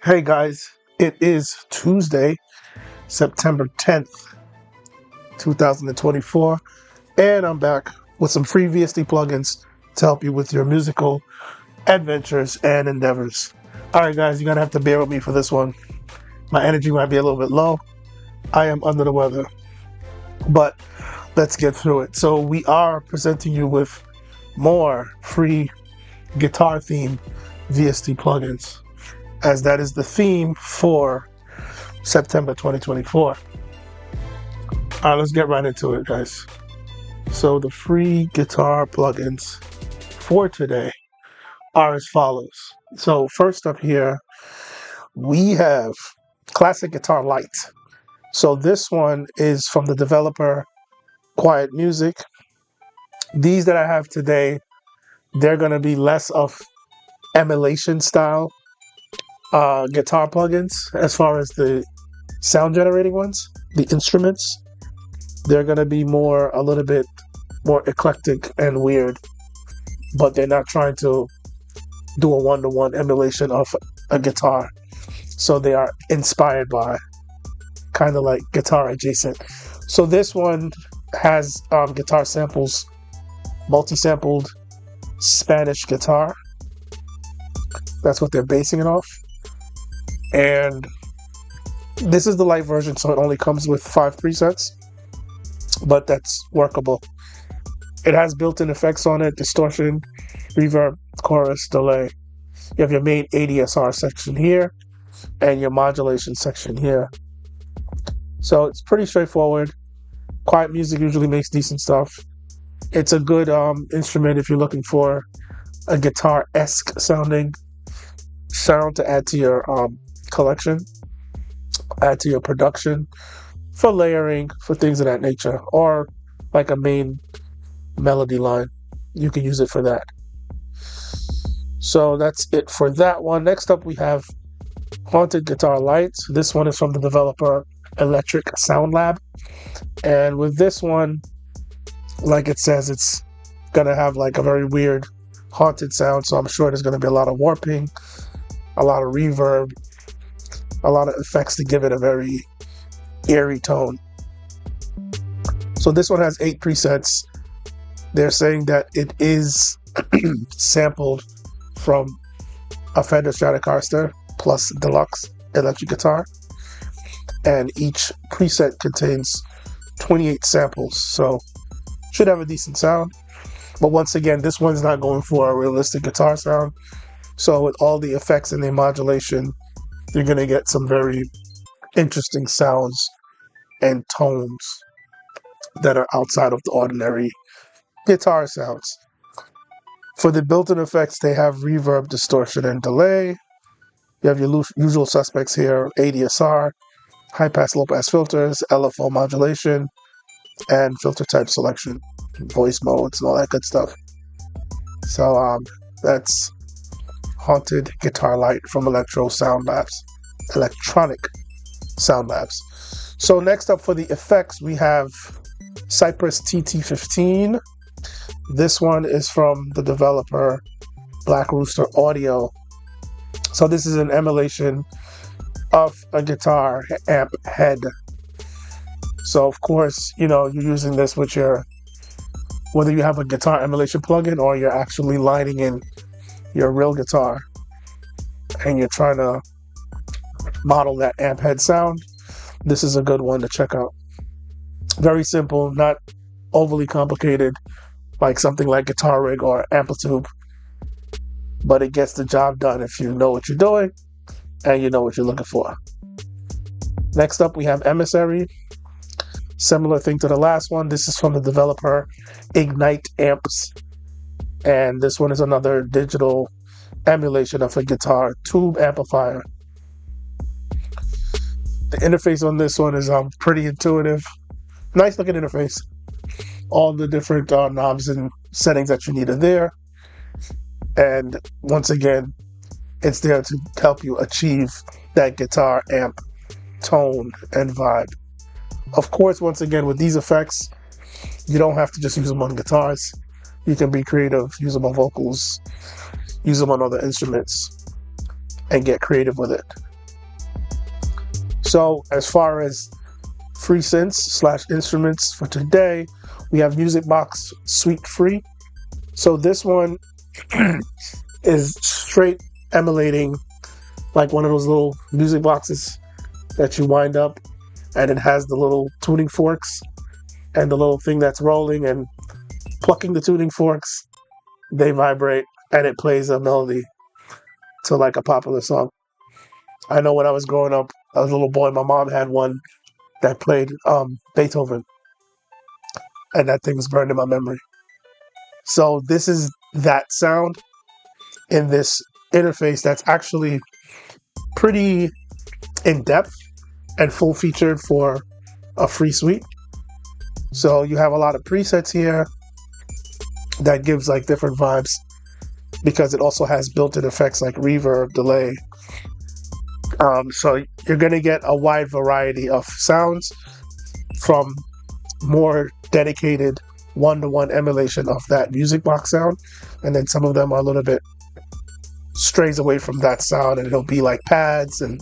Hey guys, it is Tuesday, September 10th, 2024, and I'm back with some free VST plugins to help you with your musical adventures and endeavors. Alright guys, you're gonna have to bear with me for this one. My energy might be a little bit low. I am under the weather, but let's get through it. So we are presenting you with more free guitar theme VST plugins, as that is the theme for September 2024. All right, let's get right into it, guys. So the free guitar plugins for today are as follows. So first up here, we have Classic Guitar Lite. So this one is from the developer Quiet Music. These that I have today, they're going to be less of emulation style guitar plugins as far as the sound generating ones. The instruments, they're going to be a little bit more eclectic and weird, but they're not trying to do a one-to-one emulation of a guitar. So they are inspired by, kind of like guitar adjacent. So this one has guitar samples, multi-sampled Spanish guitar. That's what they're basing it off. And this is the light version, so it only comes with 5 presets, but that's workable. It has built-in effects on it: distortion, reverb, chorus, delay. You have your main ADSR section here and your modulation section here. So it's pretty straightforward. Quiet Music usually makes decent stuff. It's a good instrument if you're looking for a guitar-esque sounding sound to add to your collection, add to your production, for layering, for things of that nature, or like a main melody line. You can use it for that. So that's it for that one. Next up, we have Haunted Guitar Lite. This one is from the developer Electric Sound Lab. And with this one, like it says, it's gonna have like a very weird haunted sound. So I'm sure there's gonna be a lot of warping, a lot of reverb, a lot of effects to give it a very eerie tone. So this one has 8 presets. They're saying that it is sampled from a Fender Stratocaster Plus Deluxe electric guitar, and each preset contains 28 samples, so should have a decent sound. But once again, this one's not going for a realistic guitar sound, so with all the effects and the modulation, you're going to get some very interesting sounds and tones that are outside of the ordinary guitar sounds. For the built-in effects, they have reverb, distortion, and delay. You have your usual suspects here: ADSR, high-pass, low-pass filters, LFO modulation, and filter type selection, voice modes, and all that good stuff. So that's Haunted Guitar Lite from Electronic Sound Labs. So next up for the effects, we have Cypress TT15. This one is from the developer Black Rooster Audio. So this is an emulation of a guitar amp head. So of course, you're using this with whether you have a guitar emulation plugin or you're actually lining in your real guitar and you're trying to model that amp head sound. This is a good one to check out. Very simple, not overly complicated like something like Guitar Rig or Amplitude, but it gets the job done if you know what you're doing and you know what you're looking for. Next up, we have Emissary. Similar thing to the last one. This is from the developer Ignite Amps, and this one is another digital emulation of a guitar tube amplifier. The interface on this one is pretty intuitive. Nice looking interface. All the different knobs and settings that you need are there. And once again, it's there to help you achieve that guitar amp tone and vibe. Of course, once again, with these effects, you don't have to just use them on guitars. You can be creative, use them on vocals, use them on other instruments, and get creative with it. So as far as free synths / instruments for today, we have MusicBox Suite Free. So this one is straight emulating like one of those little music boxes that you wind up, and it has the little tuning forks and the little thing that's rolling, and plucking the tuning forks, they vibrate and it plays a melody to like a popular song. I know when I was growing up as a little boy, my mom had one that played Beethoven, and that thing was burned in my memory. So this is that sound in this interface that's actually pretty in-depth and full-featured for a free suite. So you have a lot of presets here that gives like different vibes, because it also has built-in effects like reverb, delay. So you're going to get a wide variety of sounds, from more dedicated one-to-one emulation of that music box sound, and then some of them are a little bit strays away from that sound, and it'll be like pads and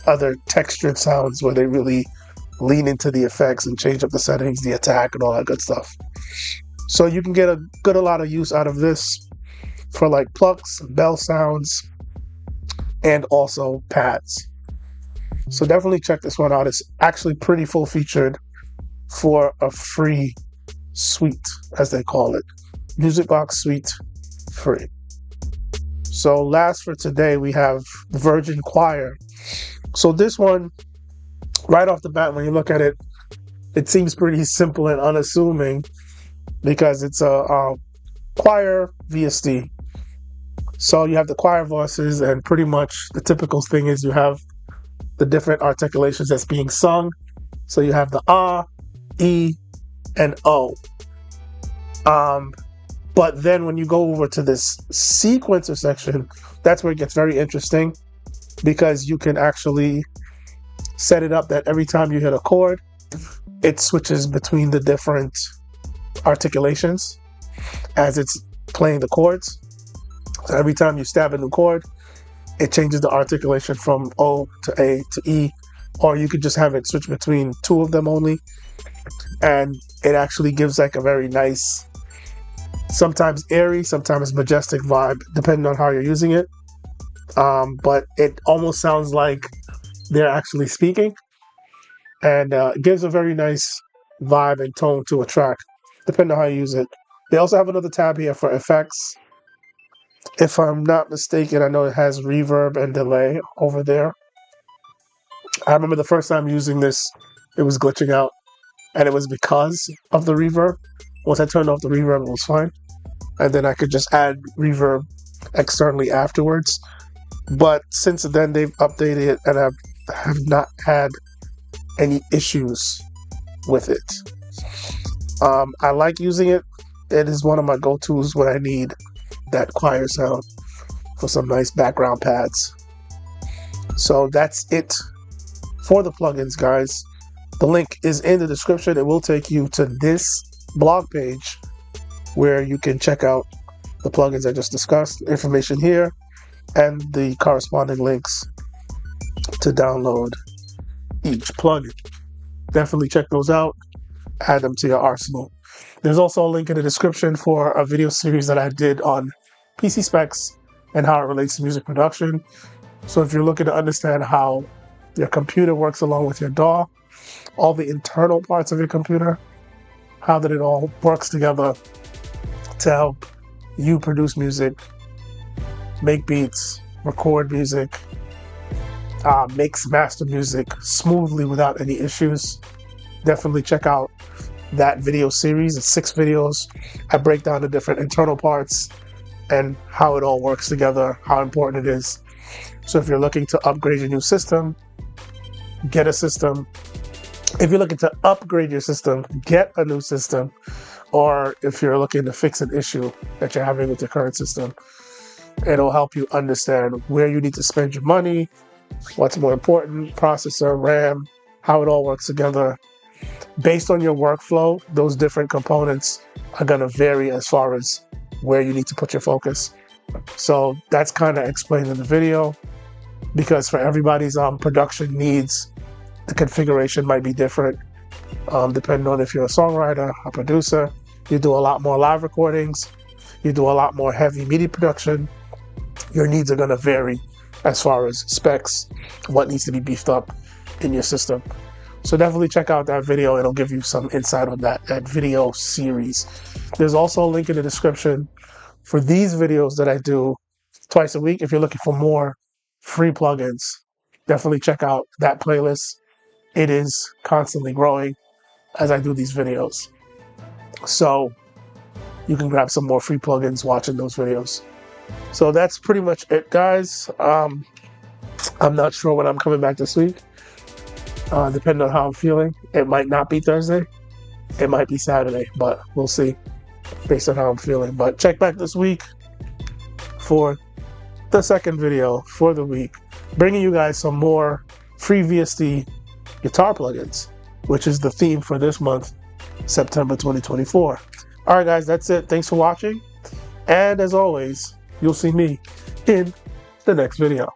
other textured sounds where they really lean into the effects and change up the settings, the attack, and all that good stuff. So you can get a lot of use out of this for like plucks, bell sounds, and also pads. So definitely check this one out. It's actually pretty full featured for a free suite, as they call it. MusicBox Suite Free. So last for today, we have the Virgin Choir. So this one, right off the bat, when you look at it, it seems pretty simple and unassuming, because it's a choir VST. So you have the choir voices, and pretty much the typical thing is you have the different articulations that's being sung. So you have the ah, e, and o. But then when you go over to this sequencer section, that's where it gets very interesting, because you can actually set it up that every time you hit a chord, it switches between the different articulations as it's playing the chords. So every time you stab a new chord, it changes the articulation from O to A to E, or you could just have it switch between two of them only, and it actually gives like a very nice, sometimes airy, sometimes majestic vibe, depending on how you're using it. But it almost sounds like they're actually speaking, and it gives a very nice vibe and tone to a track, depending on how you use it. They also have another tab here for effects. If I'm not mistaken, I know it has reverb and delay over there. I remember the first time using this, it was glitching out, and it was because of the reverb. Once I turned off the reverb, it was fine, and then I could just add reverb externally afterwards. But since then, they've updated it, and I have not had any issues with it. I like using it. It is one of my go-tos when I need that choir sound for some nice background pads. So that's it for the plugins, guys. The link is in the description. It will take you to this blog page where you can check out the plugins I just discussed, information here, and the corresponding links to download each plugin. Definitely check those out. Add them to your arsenal. There's also a link in the description for a video series that I did on PC specs and how it relates to music production. So if you're looking to understand how your computer works along with your DAW, all the internal parts of your computer, how that it all works together to help you produce music, make beats, record music, mix, master music smoothly without any issues, definitely check out that video series. It's 6 videos. I break down the different internal parts and how it all works together, how important it is. So if you're looking to upgrade your new system, get a system. If you're looking to upgrade your system, get a new system. Or if you're looking to fix an issue that you're having with your current system, it'll help you understand where you need to spend your money, what's more important, processor, RAM, how it all works together. Based on your workflow, those different components are going to vary as far as where you need to put your focus. So that's kind of explained in the video, because for everybody's production needs, the configuration might be different depending on if you're a songwriter, a producer. You do a lot more live recordings, you do a lot more heavy media production. Your needs are going to vary as far as specs, what needs to be beefed up in your system. So definitely check out that video. It'll give you some insight on that video series. There's also a link in the description for these videos that I do twice a week. If you're looking for more free plugins, definitely check out that playlist. It is constantly growing as I do these videos. So you can grab some more free plugins watching those videos. So that's pretty much it, guys. I'm not sure when I'm coming back this week. Depending on how I'm feeling. It might not be Thursday. It might be Saturday, but we'll see based on how I'm feeling. But check back this week for the second video for the week, bringing you guys some more free VST guitar plugins, which is the theme for this month, September 2024. All right, guys, that's it. Thanks for watching. And as always, you'll see me in the next video.